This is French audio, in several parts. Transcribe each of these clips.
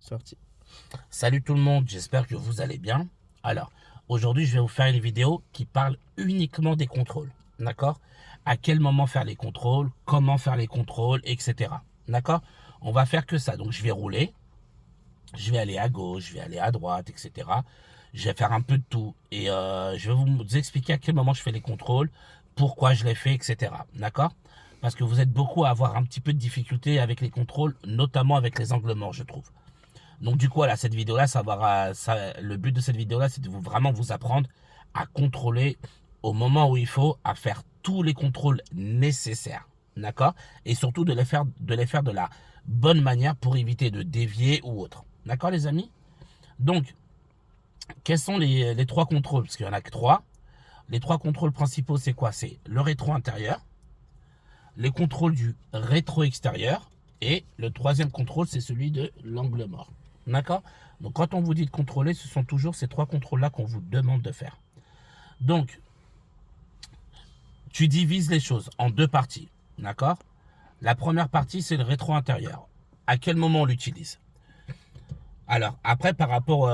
Sorti. Salut tout le monde, j'espère que vous allez bien. Alors, aujourd'hui, je vais vous faire une vidéo qui parle uniquement des contrôles. D'accord? À quel moment faire les contrôles, comment faire les contrôles, etc. D'accord? On va faire que ça. Donc, je vais rouler, je vais aller à gauche, je vais aller à droite, etc. Je vais faire un peu de tout. Et je vais vous expliquer à quel moment je fais les contrôles, pourquoi je les fais, etc. D'accord? Parce que vous êtes beaucoup à avoir un petit peu de difficulté avec les contrôles, notamment avec les angles morts, je trouve. Donc du coup, voilà, cette vidéo-là, le but de cette vidéo-là, c'est de vraiment vous apprendre à contrôler au moment où il faut, à faire tous les contrôles nécessaires. D'accord? Et surtout de les faire de la bonne manière pour éviter de dévier ou autre. D'accord, les amis? Donc, quels sont les trois contrôles? Parce qu'il n'y en a que trois. Les trois contrôles principaux, c'est quoi? C'est le rétro intérieur, les contrôles du rétro extérieur, et le troisième contrôle, c'est celui de l'angle mort. D'accord? Donc quand on vous dit de contrôler, ce sont toujours ces trois contrôles-là qu'on vous demande de faire. Donc, tu divises les choses en deux parties. D'accord? La première partie, c'est le rétro intérieur. À quel moment on l'utilise? Alors, après, par rapport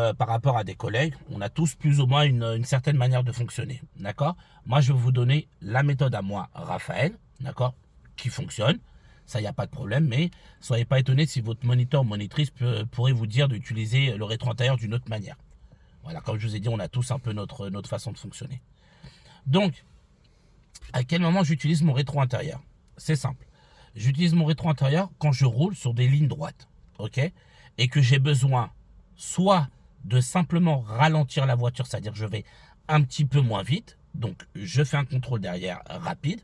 à des collègues, on a tous plus ou moins une certaine manière de fonctionner. D'accord? Moi, je vais vous donner la méthode à moi, Raphaël, d'accord, qui fonctionne. Ça, il n'y a pas de problème, mais soyez pas étonnés si votre moniteur ou monitrice pourrait vous dire d'utiliser le rétro intérieur d'une autre manière. Voilà, comme je vous ai dit, on a tous un peu notre façon de fonctionner. Donc, à quel moment j'utilise mon rétro intérieur? C'est simple. J'utilise mon rétro intérieur quand je roule sur des lignes droites, ok? Et que j'ai besoin soit de simplement ralentir la voiture, c'est-à-dire que je vais un petit peu moins vite, donc je fais un contrôle derrière rapide.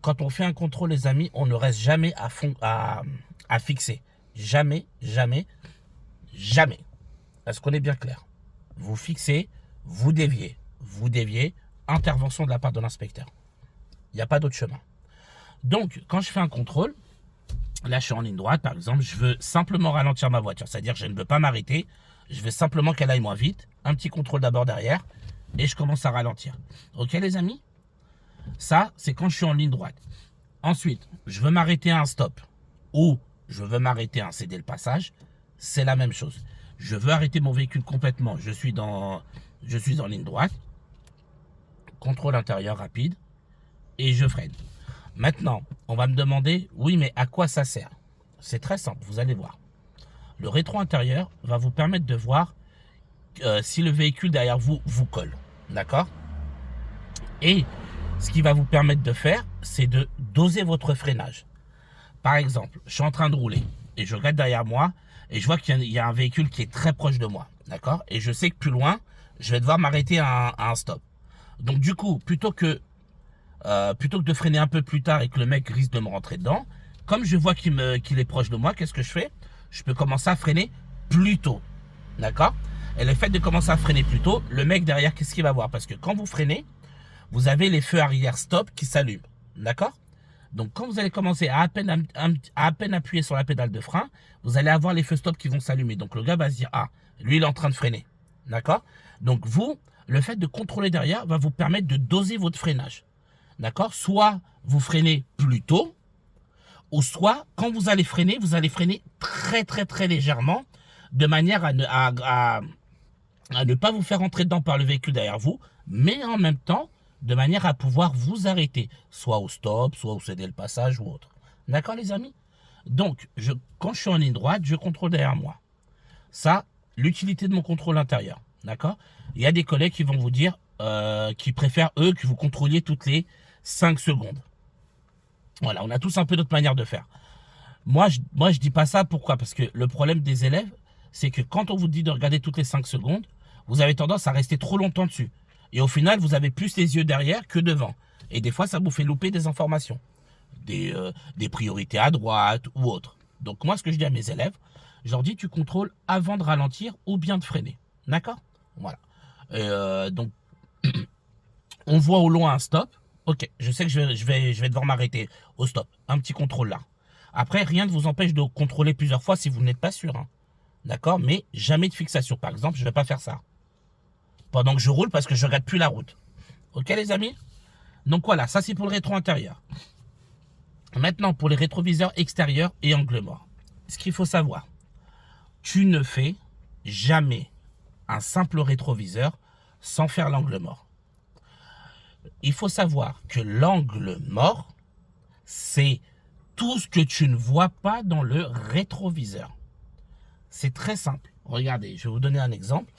Quand on fait un contrôle, les amis, on ne reste jamais à fixer. Jamais, jamais, jamais. Est-ce qu'on est bien clair? Vous fixez, vous déviez, intervention de la part de l'inspecteur. Il n'y a pas d'autre chemin. Donc, quand je fais un contrôle, là, je suis en ligne droite, par exemple, je veux simplement ralentir ma voiture. C'est-à-dire que je ne veux pas m'arrêter. Je veux simplement qu'elle aille moins vite. Un petit contrôle d'abord derrière. Et je commence à ralentir. Ok, les amis? Ça, c'est quand je suis en ligne droite. Ensuite, je veux m'arrêter à un stop. Ou je veux m'arrêter à un céder le passage. C'est la même chose. Je veux arrêter mon véhicule complètement. Je suis en ligne droite. Contrôle intérieur rapide. Et je freine. Maintenant, on va me demander, oui, mais à quoi ça sert? C'est très simple, vous allez voir. Le rétro intérieur va vous permettre de voir si le véhicule derrière vous vous colle. D'accord? Et ce qui va vous permettre de faire, c'est de doser votre freinage. Par exemple, je suis en train de rouler et je regarde derrière moi et je vois qu'il y a un véhicule qui est très proche de moi. D'accord? Et je sais que plus loin, je vais devoir m'arrêter à un stop. Donc du coup, plutôt que de freiner un peu plus tard et que le mec risque de me rentrer dedans, comme je vois qu'il est proche de moi, qu'est-ce que je fais? Je peux commencer à freiner plus tôt. D'accord? Et le fait de commencer à freiner plus tôt, le mec derrière, qu'est-ce qu'il va voir? Parce que quand vous freinez, vous avez les feux arrière stop qui s'allument. D'accord? Donc quand vous allez commencer à peine appuyer sur la pédale de frein, vous allez avoir les feux stop qui vont s'allumer. Donc le gars va se dire, ah, lui il est en train de freiner. D'accord? Donc vous, le fait de contrôler derrière va vous permettre de doser votre freinage. D'accord? Soit vous freinez plus tôt, ou soit quand vous allez freiner très très très légèrement, de manière à ne pas vous faire entrer dedans par le véhicule derrière vous, mais en même temps, de manière à pouvoir vous arrêter, soit au stop, soit au céder le passage ou autre. D'accord les amis? Donc, quand je suis en ligne droite, je contrôle derrière moi. Ça, l'utilité de mon contrôle intérieur. D'accord? Il y a des collègues qui vont vous dire, qui préfèrent eux que vous contrôliez toutes les 5 secondes. Voilà, on a tous un peu notre manière de faire. Moi, je dis pas ça, pourquoi? Parce que le problème des élèves, c'est que quand on vous dit de regarder toutes les 5 secondes, vous avez tendance à rester trop longtemps dessus. Et au final, vous avez plus les yeux derrière que devant. Et des fois, ça vous fait louper des informations. Des priorités à droite ou autre. Donc moi, ce que je dis à mes élèves, je leur dis, tu contrôles avant de ralentir ou bien de freiner. D'accord? Voilà. Donc, on voit au loin un stop. Ok, je sais que je vais devoir m'arrêter au stop. Un petit contrôle là. Après, rien ne vous empêche de contrôler plusieurs fois si vous n'êtes pas sûr. Hein. D'accord? Mais jamais de fixation. Par exemple, je ne vais pas faire ça. Pendant que je roule parce que je ne regarde plus la route. Ok les amis? Donc voilà, ça c'est pour le rétro intérieur. Maintenant, pour les rétroviseurs extérieurs et angle mort. Ce qu'il faut savoir. tu ne fais jamais un simple rétroviseur sans faire l'angle mort. Il faut savoir que l'angle mort, c'est tout ce que tu ne vois pas dans le rétroviseur. C'est très simple. Regardez, je vais vous donner un exemple.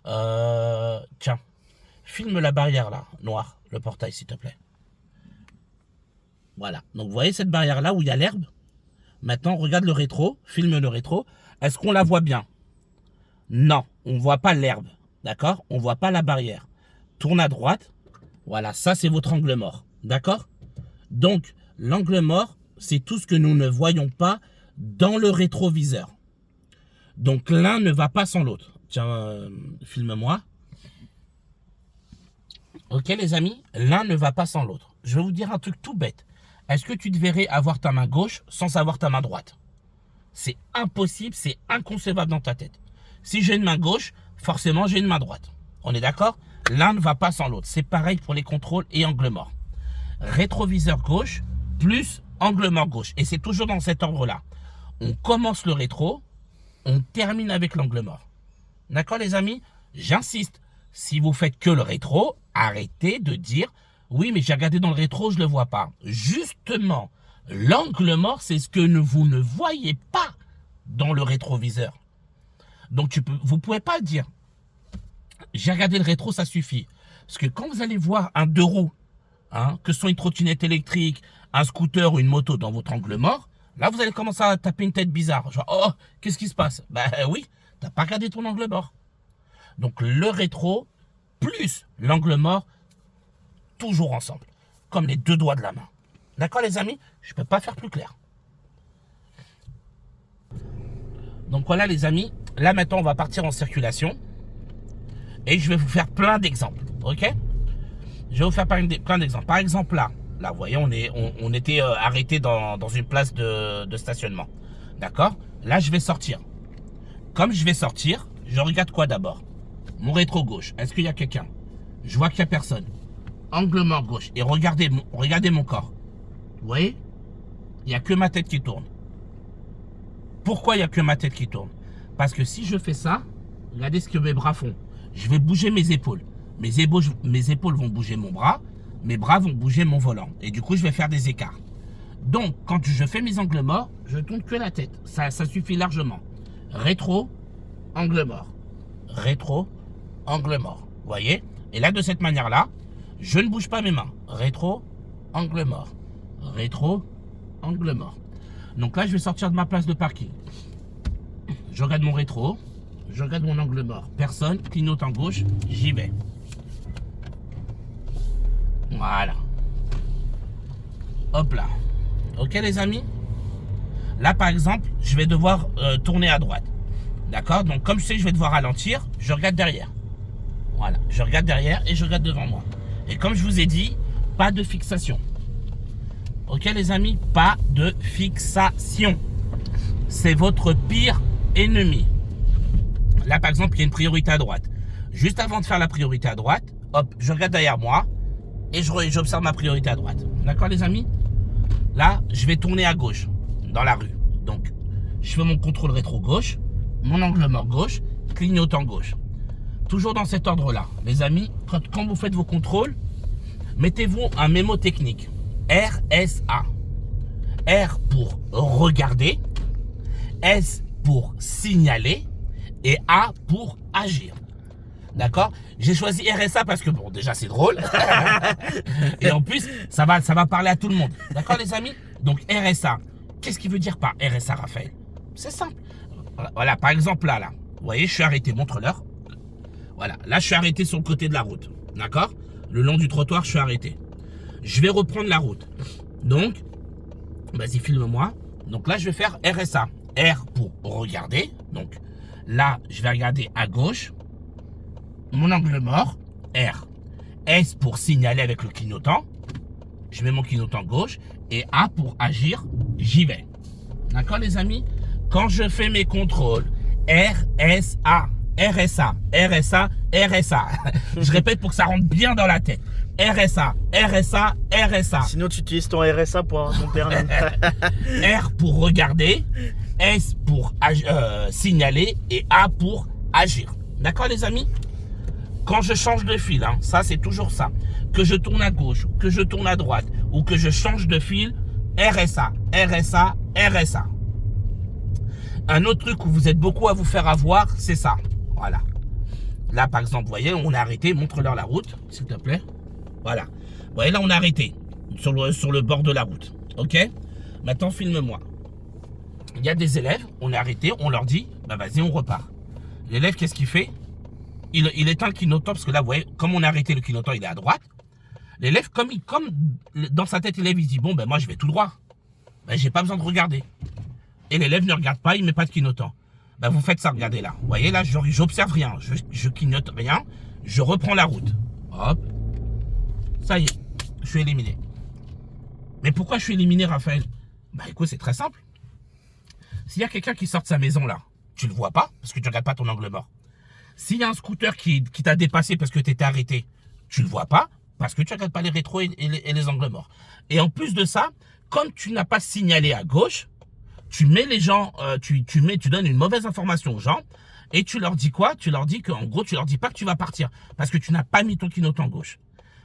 Tiens, filme la barrière là, noire, le portail s'il te plaît. Voilà, donc vous voyez cette barrière là où il y a l'herbe? Maintenant, regarde le rétro, filme le rétro. Est-ce qu'on la voit bien? Non, on ne voit pas l'herbe, d'accord? On ne voit pas la barrière. Tourne à droite. Voilà, ça c'est votre angle mort, d'accord? Donc, l'angle mort, c'est tout ce que nous ne voyons pas dans le rétroviseur. Donc, l'un ne va pas sans l'autre. Tiens, filme-moi. Ok les amis, l'un ne va pas sans l'autre. Je vais vous dire un truc tout bête. Est-ce que tu te verrais avoir ta main gauche sans avoir ta main droite? C'est impossible, c'est inconcevable dans ta tête. Si j'ai une main gauche, forcément j'ai une main droite. On est d'accord? L'un ne va pas sans l'autre. C'est pareil pour les contrôles et angle mort. Rétroviseur gauche plus angle mort gauche. Et c'est toujours dans cet ordre-là. On commence le rétro, on termine avec l'angle mort. D'accord les amis? J'insiste. Si vous faites que le rétro, arrêtez de dire « Oui, mais j'ai regardé dans le rétro, je ne le vois pas. » Justement, l'angle mort, c'est ce que vous ne voyez pas dans le rétroviseur. Donc, vous ne pouvez pas dire « J'ai regardé le rétro, ça suffit. » Parce que quand vous allez voir un deux roues, que ce soit une trottinette électrique, un scooter ou une moto dans votre angle mort, là, vous allez commencer à taper une tête bizarre. Genre « Oh, qu'est-ce qui se passe ?» Ben oui, tu n'as pas regardé ton angle mort. Donc, le rétro plus l'angle mort, toujours ensemble, comme les deux doigts de la main. D'accord les amis? Je ne peux pas faire plus clair. Donc voilà les amis, là maintenant on va partir en circulation et je vais vous faire plein d'exemples, ok? Je vais vous faire plein d'exemples. Par exemple là, vous voyez on était arrêté dans une place de stationnement, d'accord? Là je vais sortir. Comme je vais sortir, je regarde quoi d'abord? Mon rétro gauche, est-ce qu'il y a quelqu'un? Je vois qu'il n'y a personne. Angle mort gauche. Et regardez mon corps. Vous voyez? Il n'y a que ma tête qui tourne. Pourquoi il n'y a que ma tête qui tourne? Parce que si je fais ça, regardez ce que mes bras font. Je vais bouger mes épaules. Mes épaules vont bouger mon bras. Mes bras vont bouger mon volant. Et du coup, je vais faire des écarts. Donc, quand je fais mes angles morts, je tourne que la tête. Ça suffit largement. Rétro, angle mort. Rétro, angle mort. Vous voyez? Et là, de cette manière-là, je ne bouge pas mes mains. Rétro, angle mort. Rétro, angle mort. Donc là, je vais sortir de ma place de parking. Je regarde mon rétro. Je regarde mon angle mort. Personne, clignote en gauche, j'y vais. Voilà. Hop là. Ok les amis? Là, par exemple, je vais devoir tourner à droite. D'accord? Donc comme je sais que je vais devoir ralentir, je regarde derrière. Voilà, je regarde derrière et je regarde devant moi. Et comme je vous ai dit, pas de fixation. Ok les amis, pas de fixation. C'est votre pire ennemi. Là par exemple, il y a une priorité à droite. Juste avant de faire la priorité à droite, hop, je regarde derrière moi et j'observe ma priorité à droite. D'accord les amis? Là, je vais tourner à gauche, dans la rue. Donc, je fais mon contrôle rétro gauche, mon angle mort gauche, clignotant gauche. Toujours dans cet ordre-là. Les amis, quand vous faites vos contrôles, mettez-vous un mémo technique. RSA. R pour regarder, S pour signaler et A pour agir. D'accord? J'ai choisi RSA parce que, bon, déjà c'est drôle. Et en plus, ça va parler à tout le monde. D'accord les amis? Donc RSA. Qu'est-ce qu'il veut dire par RSA, Raphaël? C'est simple. Voilà, par exemple là. Vous voyez, je suis arrêté, montre-leur. Voilà, là je suis arrêté sur le côté de la route. D'accord? Le long du trottoir, je suis arrêté. Je vais reprendre la route. Donc, vas-y, filme-moi. Donc là, je vais faire RSA. R pour regarder. Donc là, je vais regarder à gauche. Mon angle mort, R. S pour signaler avec le clignotant. Je mets mon clignotant gauche. Et A pour agir, j'y vais. D'accord les amis? Quand je fais mes contrôles, RSA, RSA, RSA, RSA. Je répète pour que ça rentre bien dans la tête. RSA, RSA, RSA. Sinon, tu utilises ton RSA pour avoir ton permis. R pour regarder, S pour signaler et A pour agir. D'accord les amis? Quand je change de fil, hein, ça c'est toujours ça, que je tourne à gauche, que je tourne à droite, ou que je change de fil, RSA, RSA, RSA. Un autre truc où vous êtes beaucoup à vous faire avoir, c'est ça. Voilà. Là, par exemple, vous voyez, on a arrêté. Montre-leur la route, s'il te plaît. Voilà. Vous voyez, là, on a arrêté sur le bord de la route. OK? Maintenant, filme-moi. Il y a des élèves, on est arrêté, on leur dit, bah vas-y, on repart. L'élève, qu'est-ce qu'il fait? Il éteint le clignotant, parce que là, vous voyez, comme on a arrêté le clignotant, il est à droite. L'élève, comme dans sa tête, l'élève, il dit, bon, ben moi, je vais tout droit. Ben, j'ai pas besoin de regarder. Et l'élève ne regarde pas, il ne met pas de clignotant. Ben, vous faites ça, regardez là. Vous voyez là, j'observe rien, je clignote rien, je reprends la route. Hop. Ça y est, je suis éliminé. Mais pourquoi je suis éliminé, Raphaël? Ben écoute, c'est très simple. S'il y a quelqu'un qui sort de sa maison là, tu le vois pas, parce que tu ne regardes pas ton angle mort. S'il y a un scooter qui t'a dépassé parce que tu étais arrêté, tu le vois pas, parce que tu ne regardes pas les rétros et les angles morts. Et en plus de ça, comme tu n'as pas signalé à gauche, tu mets les gens, tu donnes une mauvaise information aux gens et tu leur dis quoi? Tu leur dis qu'en gros, tu leur dis pas que tu vas partir parce que tu n'as pas mis ton clignotant gauche.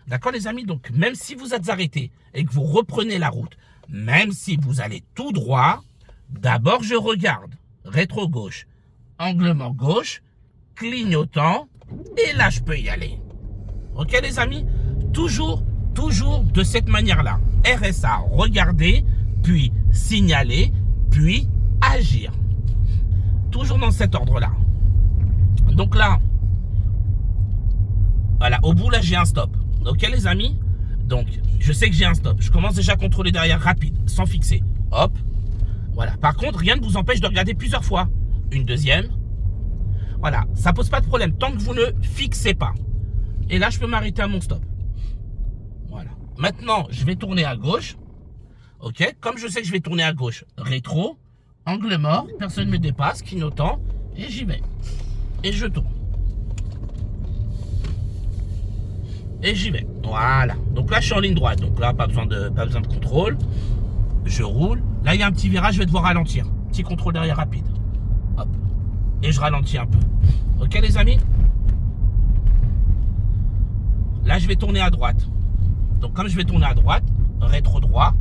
D'accord les amis? Donc même si vous êtes arrêté et que vous reprenez la route, même si vous allez tout droit, d'abord je regarde, rétro gauche, angle mort gauche, clignotant et là je peux y aller. Ok les amis? Toujours de cette manière-là. RSA, regarder, puis signaler, puis agir. Toujours dans cet ordre-là. Donc là, voilà, au bout là j'ai un stop. Ok les amis? Donc je sais que j'ai un stop. Je commence déjà à contrôler derrière rapide, sans fixer. Hop. Voilà. Par contre, rien ne vous empêche de regarder plusieurs fois. Une deuxième. Voilà, ça pose pas de problème tant que vous ne fixez pas. Et là, je peux m'arrêter à mon stop. Voilà. Maintenant, je vais tourner à gauche. Ok. Comme je sais que je vais tourner à gauche, rétro, angle mort, personne ne me dépasse, clignotant, et j'y vais. Et je tourne. Et j'y vais. Voilà. Donc là, je suis en ligne droite. Donc là, pas besoin de contrôle. Je roule. Là, il y a un petit virage, je vais devoir ralentir. Petit contrôle derrière rapide. Hop. Et je ralentis un peu. Ok, les amis? Là, je vais tourner à droite. Donc, comme je vais tourner à droite, rétro droit,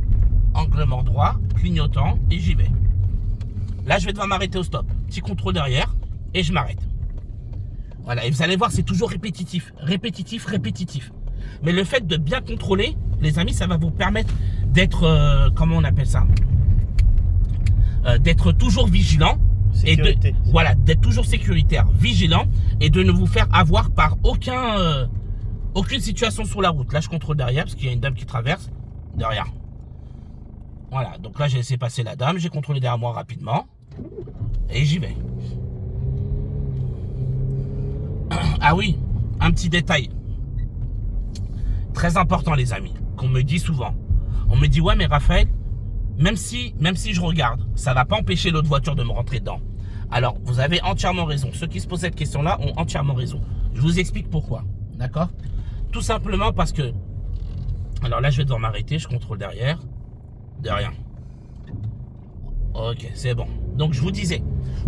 angle mort droit, clignotant, et j'y vais. Là, je vais devoir m'arrêter au stop. Petit contrôle derrière, et je m'arrête. Voilà, et vous allez voir, c'est toujours répétitif. Répétitif, répétitif. Mais le fait de bien contrôler, les amis, ça va vous permettre d'être, comment on appelle ça? D'être toujours vigilant. Sécurité. Et voilà, d'être toujours sécuritaire, vigilant, et de ne vous faire avoir par aucune situation sur la route. Là, je contrôle derrière, parce qu'il y a une dame qui traverse. Derrière. Voilà, donc là, j'ai laissé passer la dame, j'ai contrôlé derrière moi rapidement, et j'y vais. Ah oui, un petit détail. Très important, les amis, qu'on me dit souvent. On me dit, ouais, mais Raphaël, même si je regarde, ça ne va pas empêcher l'autre voiture de me rentrer dedans. Alors, vous avez entièrement raison. Ceux qui se posent cette question-là ont entièrement raison. Je vous explique pourquoi. D'accord? Tout simplement parce que... Alors là, je vais devoir m'arrêter. Je contrôle derrière. De rien. Ok, c'est bon. Donc, je vous disais,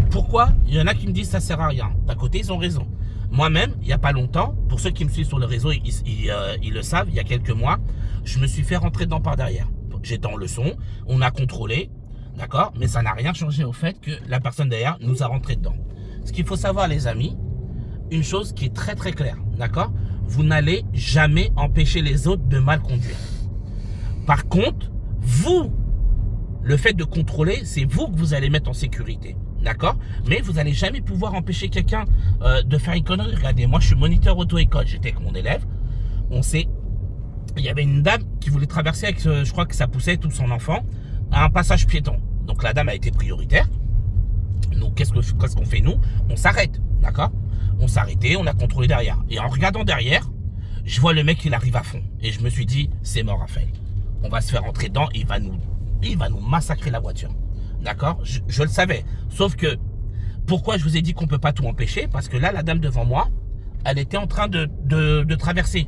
pourquoi il y en a qui me disent ça sert à rien. D'un côté, ils ont raison. Moi-même, il n'y a pas longtemps, pour ceux qui me suivent sur le réseau, ils le savent, il y a quelques mois, je me suis fait rentrer dedans par derrière. J'étais en leçon, on a contrôlé, d'accord? Mais ça n'a rien changé au fait que la personne derrière nous a rentré dedans. Ce qu'il faut savoir, les amis, une chose qui est très très claire, d'accord? Vous n'allez jamais empêcher les autres de mal conduire. Par contre, vous, le fait de contrôler, c'est vous que vous allez mettre en sécurité. D'accord? Mais vous n'allez jamais pouvoir empêcher quelqu'un de faire une connerie. Regardez, moi je suis moniteur auto-école, j'étais avec mon élève. Il y avait une dame qui voulait traverser avec, je crois que ça poussait tout son enfant, à un passage piéton. Donc la dame a été prioritaire. Donc qu'est-ce qu'on fait nous? On s'arrête, d'accord? On s'arrêtait, on a contrôlé derrière. Et en regardant derrière, je vois le mec il arrive à fond. Et je me suis dit, c'est mort Raphaël. On va se faire rentrer dedans, il va nous massacrer la voiture. D'accord? Je le savais. Sauf que, pourquoi je vous ai dit qu'on ne peut pas tout empêcher? Parce que là, la dame devant moi, elle était en train de traverser.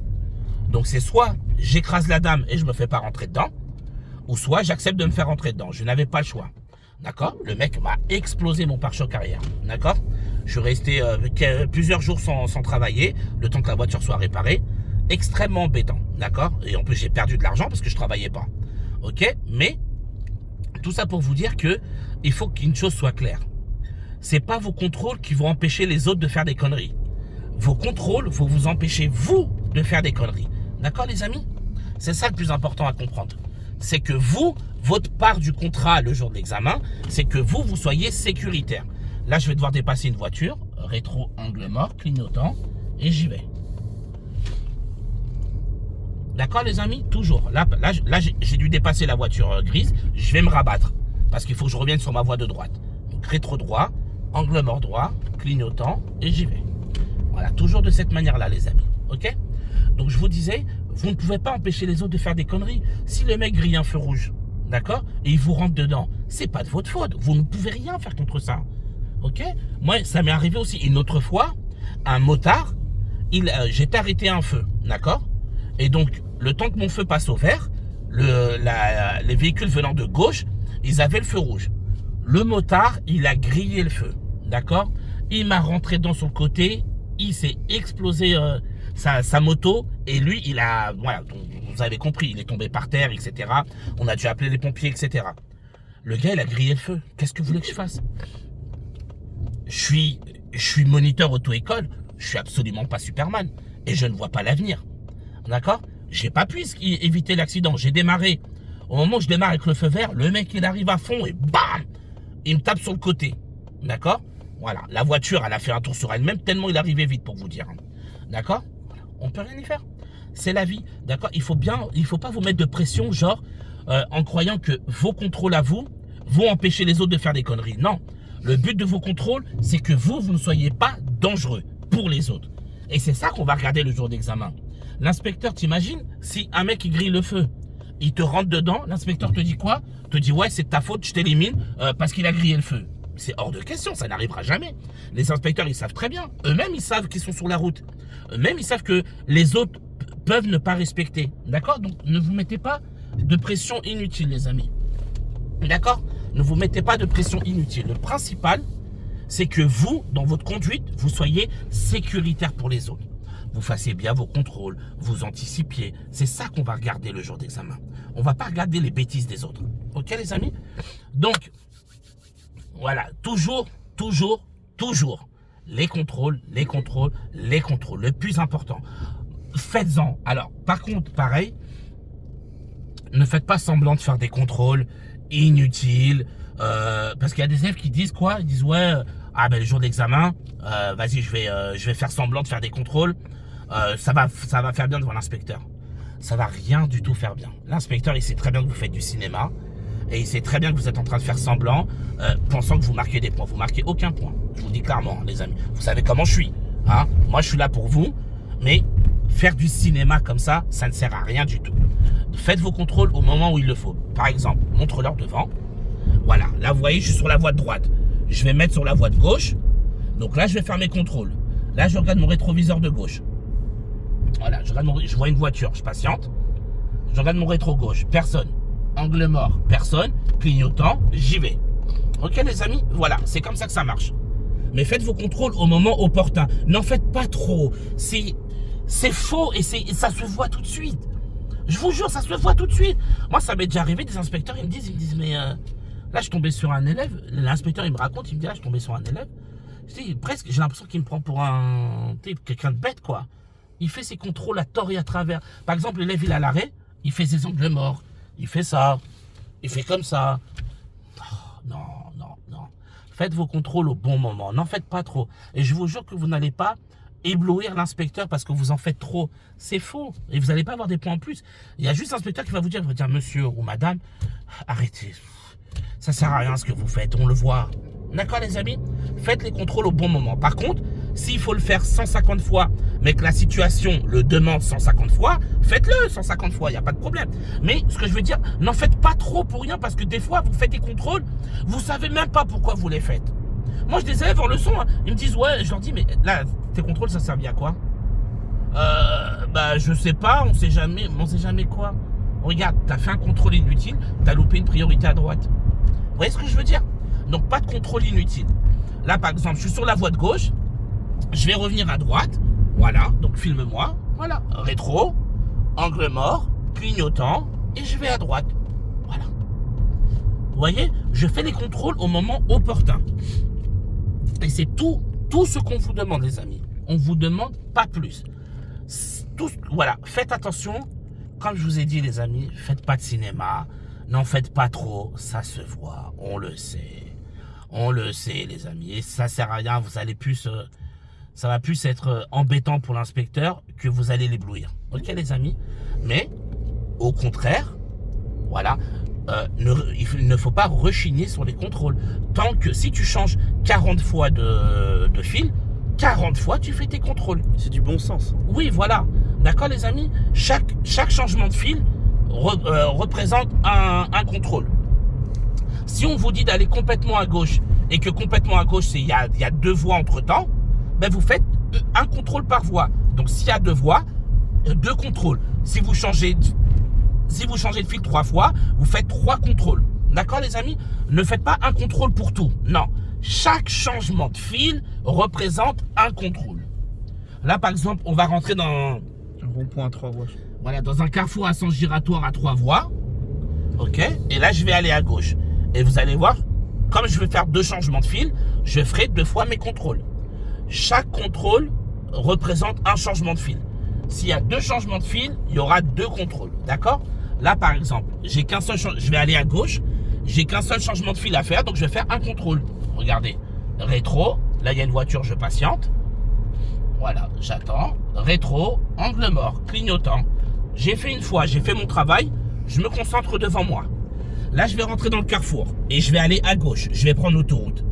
Donc c'est soit j'écrase la dame et je me fais pas rentrer dedans, ou soit j'accepte de me faire rentrer dedans. Je n'avais pas le choix. D'accord? Le mec m'a explosé mon pare-choc arrière. D'accord? Je suis resté plusieurs jours sans travailler, le temps que la voiture soit réparée. Extrêmement embêtant. D'accord? Et en plus, j'ai perdu de l'argent parce que je travaillais pas. Ok? Mais, tout ça pour vous dire que il faut qu'une chose soit claire. C'est pas vos contrôles qui vont empêcher les autres de faire des conneries. Vos contrôles vont vous empêcher, vous, de faire des conneries. D'accord, les amis? C'est ça le plus important à comprendre. C'est que vous, votre part du contrat le jour de l'examen, c'est que vous soyez sécuritaire. Là, je vais devoir dépasser une voiture, rétro, angle mort, clignotant, et j'y vais. D'accord, les amis? Toujours. Là j'ai dû dépasser la voiture grise, je vais me rabattre, parce qu'il faut que je revienne sur ma voie de droite. Donc, rétro droit, angle mort droit, clignotant, et j'y vais. Voilà, toujours de cette manière-là, les amis. Ok? Donc, je vous disais, vous ne pouvez pas empêcher les autres de faire des conneries. Si le mec grille un feu rouge, d'accord, et il vous rentre dedans, c'est pas de votre faute. Vous ne pouvez rien faire contre ça. Ok? Moi, ça m'est arrivé aussi une autre fois, un motard, j'étais arrêté à un feu, d'accord? Et donc, le temps que mon feu passe au vert, les véhicules venant de gauche, ils avaient le feu rouge. Le motard, il a grillé le feu, d'accord? Il m'a rentré dans son côté, il s'est explosé sa moto, et lui, voilà, vous avez compris, il est tombé par terre, etc. On a dû appeler les pompiers, etc. Le gars, il a grillé le feu. Qu'est-ce que vous voulez que je fasse? Je suis moniteur auto-école, je suis absolument pas Superman, et je ne vois pas l'avenir. D'accord? J'ai pas pu éviter l'accident. J'ai démarré. Au moment où je démarre avec le feu vert, le mec, il arrive à fond et bam! Il me tape sur le côté. D'accord? Voilà. La voiture, elle a fait un tour sur elle-même tellement il arrivait vite, pour vous dire. D'accord? On peut rien y faire. C'est la vie. D'accord? Il faut pas vous mettre de pression, genre, en croyant que vos contrôles à vous vont empêcher les autres de faire des conneries. Non. Le but de vos contrôles, c'est que vous ne soyez pas dangereux pour les autres. Et c'est ça qu'on va regarder le jour d'examen. L'inspecteur, t'imagines, si un mec il grille le feu, il te rentre dedans, l'inspecteur te dit quoi? Te dit ouais, c'est de ta faute, je t'élimine parce qu'il a grillé le feu. C'est hors de question, ça n'arrivera jamais. Les inspecteurs, ils savent très bien. Eux-mêmes, ils savent qu'ils sont sur la route. Eux-mêmes, ils savent que les autres peuvent ne pas respecter. D'accord? Donc, ne vous mettez pas de pression inutile, les amis. D'accord? Ne vous mettez pas de pression inutile. Le principal, c'est que vous, dans votre conduite, vous soyez sécuritaire pour les autres. Vous fassiez bien vos contrôles, vous anticipiez. C'est ça qu'on va regarder le jour d'examen. On ne va pas regarder les bêtises des autres. Ok, les amis? Donc, voilà, toujours, les contrôles. Le plus important, faites-en. Alors, par contre, pareil, ne faites pas semblant de faire des contrôles inutiles. Parce qu'il y a des élèves qui disent quoi? Ils disent ouais, le jour d'examen, vas-y, je vais faire semblant de faire des contrôles. Ça va faire bien devant l'inspecteur. Ça va rien du tout faire bien. L'inspecteur, il sait très bien que vous faites du cinéma. Et il sait très bien que vous êtes en train de faire semblant, pensant que vous marquez des points. Vous marquez aucun point. Je vous le dis clairement, les amis. Vous savez comment je suis. Hein? Moi, je suis là pour vous. Mais faire du cinéma comme ça, ça ne sert à rien du tout. Faites vos contrôles au moment où il le faut. Par exemple, montre-leur devant. Voilà. Là, vous voyez, je suis sur la voie de droite. Je vais mettre sur la voie de gauche. Donc là, je vais faire mes contrôles. Là, je regarde mon rétroviseur de gauche. Voilà. Je vois une voiture. Je patiente. Je regarde mon rétro gauche. Personne. Angle mort, personne, clignotant, j'y vais. Ok, les amis? Voilà, c'est comme ça que ça marche. Mais faites vos contrôles au moment opportun. N'en faites pas trop. C'est faux et ça se voit tout de suite. Je vous jure, ça se voit tout de suite. Moi, ça m'est déjà arrivé, des inspecteurs, ils me disent, mais là, je suis tombé sur un élève. L'inspecteur, il me raconte, il me dit, là, je suis tombé sur un élève. Presque, j'ai l'impression qu'il me prend pour quelqu'un de bête, quoi. Il fait ses contrôles à tort et à travers. Par exemple, l'élève, il est à l'arrêt, il fait ses angles morts. Il fait ça, il fait comme ça. Oh, non. Faites vos contrôles au bon moment, n'en faites pas trop. Et je vous jure que vous n'allez pas éblouir l'inspecteur parce que vous en faites trop. C'est faux. Et vous n'allez pas avoir des points en plus. Il y a juste l'inspecteur qui va vous dire, monsieur ou madame, arrêtez. Ça sert à rien ce que vous faites, on le voit. D'accord, les amis? Faites les contrôles au bon moment. Par contre, s'il faut le faire 150 fois, mais que la situation le demande 150 fois, faites-le 150 fois, il n'y a pas de problème. Mais ce que je veux dire, n'en faites pas trop pour rien, parce que des fois, vous faites des contrôles, vous ne savez même pas pourquoi vous les faites. Moi, j'ai des élèves en leçon, hein, ils me disent, ouais, je leur dis, mais là, tes contrôles, ça servait à quoi? Je sais pas, on sait jamais quoi. Regarde, t'as fait un contrôle inutile, t'as loupé une priorité à droite. Vous voyez ce que je veux dire? Donc pas de contrôle inutile. Là par exemple, je suis sur la voie de gauche, je vais revenir à droite, voilà, donc filme-moi, voilà, rétro, angle mort, clignotant, et je vais à droite, voilà. Vous voyez, je fais les contrôles au moment opportun. Et c'est tout ce qu'on vous demande, les amis. On ne vous demande pas plus. Voilà, faites attention. Comme je vous ai dit, les amis, faites pas de cinéma. N'en faites pas trop. Ça se voit. On le sait. On le sait, les amis. Et ça sert à rien. Vous allez plus... ça va plus être embêtant pour l'inspecteur que vous allez l'éblouir. Ok, les amis? Mais, au contraire, voilà... il ne faut pas rechigner sur les contrôles. Tant que si tu changes 40 fois de fil, 40 fois tu fais tes contrôles. C'est du bon sens. Oui, voilà. D'accord, les amis? Chaque changement de fil représente un contrôle. Si on vous dit d'aller complètement à gauche et que complètement à gauche, il y a 2 voies entre temps, ben vous faites un contrôle par voie. Donc s'il y a 2 voies, 2 contrôles. Si vous changez de fil 3 fois, vous faites 3 contrôles. D'accord, les amis? Ne faites pas un contrôle pour tout. Non. Chaque changement de fil représente un contrôle. Là, par exemple, on va rentrer dans... Un rond-point à 3 voies. Voilà, dans un carrefour à sens giratoire à 3 voies. Ok? Et là, je vais aller à gauche. Et vous allez voir, comme je vais faire 2 changements de fil, je ferai 2 fois mes contrôles. Chaque contrôle représente un changement de fil. S'il y a 2 changements de fil, il y aura 2 contrôles. D'accord? Là, par exemple, j'ai qu'un seul je vais aller à gauche, j'ai qu'un seul changement de fil à faire, donc je vais faire un contrôle. Regardez, rétro, là il y a une voiture, je patiente. Voilà, j'attends. Rétro, angle mort, clignotant. J'ai fait une fois, j'ai fait mon travail, je me concentre devant moi. Là, je vais rentrer dans le carrefour et je vais aller à gauche, je vais prendre l'autoroute.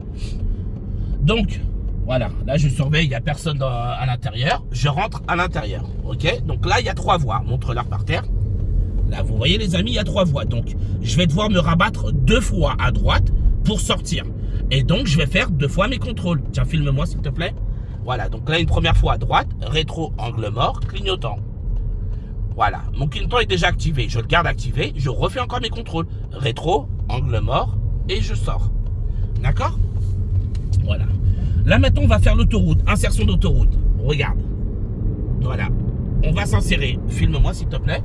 Donc, voilà, là je surveille, il n'y a personne à l'intérieur, je rentre à l'intérieur. Ok? Donc là, il y a 3 voies, montre-leur par terre. Là, vous voyez les amis, il y a 3 voies. Donc, je vais devoir me rabattre 2 fois à droite pour sortir. Et donc, je vais faire 2 fois mes contrôles. Tiens, filme-moi s'il te plaît. Voilà, donc là, une première fois à droite, rétro, angle mort, clignotant. Voilà, mon clignotant est déjà activé. Je le garde activé, je refais encore mes contrôles. Rétro, angle mort, et je sors. D'accord? Voilà. Là, maintenant, on va faire l'autoroute. Insertion d'autoroute. Regarde. Voilà. On va s'insérer. Filme-moi s'il te plaît.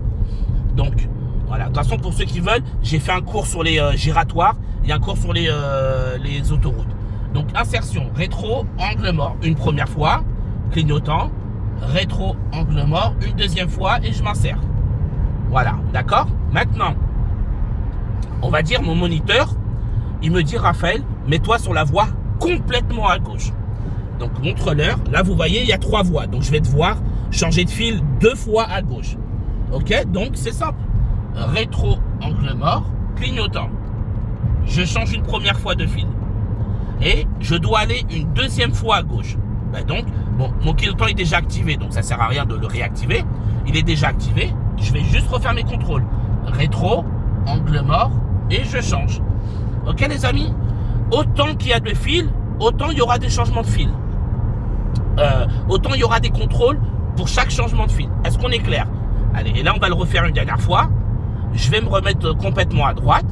Donc, voilà. De toute façon, pour ceux qui veulent, j'ai fait un cours sur les giratoires et un cours sur les autoroutes. Donc, insertion, rétro, angle mort, une première fois, clignotant, rétro, angle mort, une deuxième fois et je m'insère. Voilà, d'accord? Maintenant, on va dire mon moniteur, il me dit, Raphaël, mets-toi sur la voie complètement à gauche. Donc, montre-leur. Là, vous voyez, il y a 3 voies. Donc, je vais devoir changer de fil 2 fois à gauche. Ok, donc c'est simple. Rétro, angle mort, clignotant. Je change une première fois de fil. Et je dois aller une deuxième fois à gauche. Ben donc, bon, mon clignotant est déjà activé, donc ça ne sert à rien de le réactiver. Il est déjà activé. Je vais juste refaire mes contrôles. Rétro, angle mort, et je change. Ok les amis? Autant qu'il y a de fils, autant il y aura des changements de fil. Autant il y aura des contrôles pour chaque changement de fil. Est-ce qu'on est clair? Allez, et là, on va le refaire une dernière fois. Je vais me remettre complètement à droite.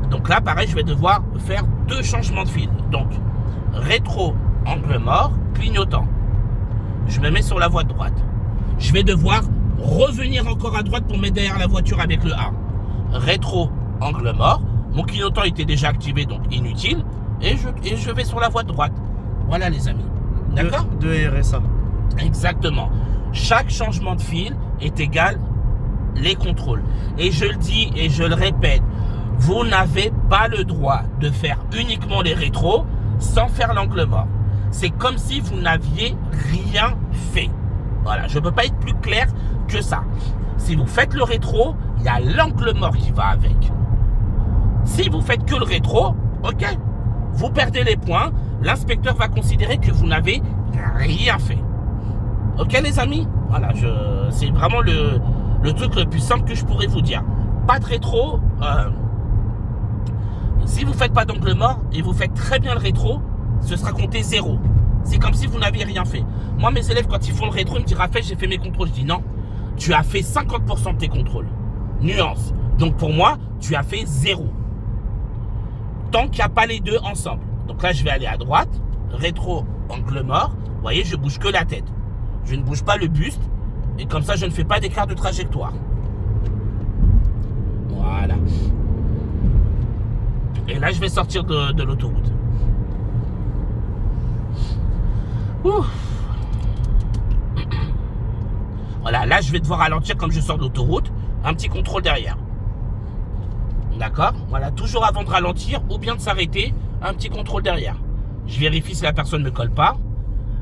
Donc là, pareil, je vais devoir faire 2 changements de fil. Donc, rétro, angle mort, clignotant. Je me mets sur la voie de droite. Je vais devoir revenir encore à droite pour mettre derrière la voiture avec le A. Rétro, angle mort. Mon clignotant était déjà activé, donc inutile. Et je vais sur la voie de droite. Voilà, les amis. D'accord? 2 RSA. Exactement. Chaque changement de fil est égal les contrôles. Et je le dis et je le répète, vous n'avez pas le droit de faire uniquement les rétros sans faire l'angle mort. C'est comme si vous n'aviez rien fait. Voilà, je ne peux pas être plus clair que ça. Si vous faites le rétro, il y a l'angle mort qui va avec. Si vous faites que le rétro, ok, vous perdez les points. L'inspecteur va considérer que vous n'avez rien fait. Ok les amis? Voilà, c'est vraiment le truc le plus simple que je pourrais vous dire. Pas de rétro. Si vous ne faites pas d'angle mort et vous faites très bien le rétro, ce sera compté 0. C'est comme si vous n'aviez rien fait. Moi, mes élèves, quand ils font le rétro, ils me disent, Raphaël, j'ai fait mes contrôles. Je dis non, tu as fait 50% de tes contrôles. Nuance. Donc pour moi, tu as fait 0. tant qu'il n'y a pas les deux ensemble. Donc là, je vais aller à droite, rétro, angle mort. Vous voyez, je bouge que la tête. Je ne bouge pas le buste. Et comme ça, je ne fais pas d'écart de trajectoire. Voilà. Et là, je vais sortir de l'autoroute. Voilà, là, je vais devoir ralentir comme je sors de l'autoroute. Un petit contrôle derrière. D'accord? Voilà, toujours avant de ralentir ou bien de s'arrêter, un petit contrôle derrière. Je vérifie si la personne ne me colle pas.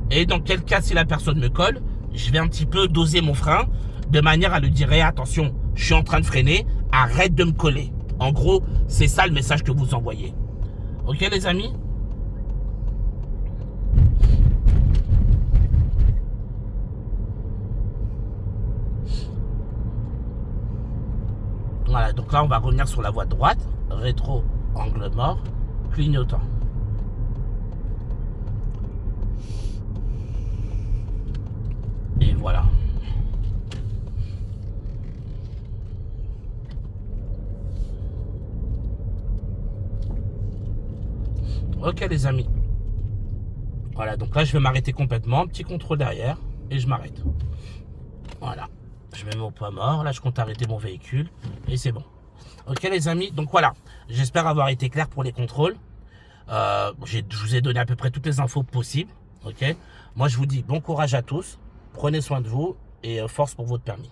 Et dans quel cas, si la personne me colle, je vais un petit peu doser mon frein de manière à lui dire hey, attention, je suis en train de freiner, arrête de me coller. En gros, c'est ça le message que vous envoyez. Ok les amis? Voilà, donc là on va revenir sur la voie droite, rétro, angle mort, clignotant. Et voilà. Ok les amis. Voilà, donc là je vais m'arrêter complètement, petit contrôle derrière, et je m'arrête. Voilà. Je mets mon poids mort, là je compte arrêter mon véhicule, et c'est bon. Ok les amis, donc voilà. J'espère avoir été clair pour les contrôles. Je vous ai donné à peu près toutes les infos possibles. Ok. Moi je vous dis bon courage à tous, prenez soin de vous, et force pour votre permis.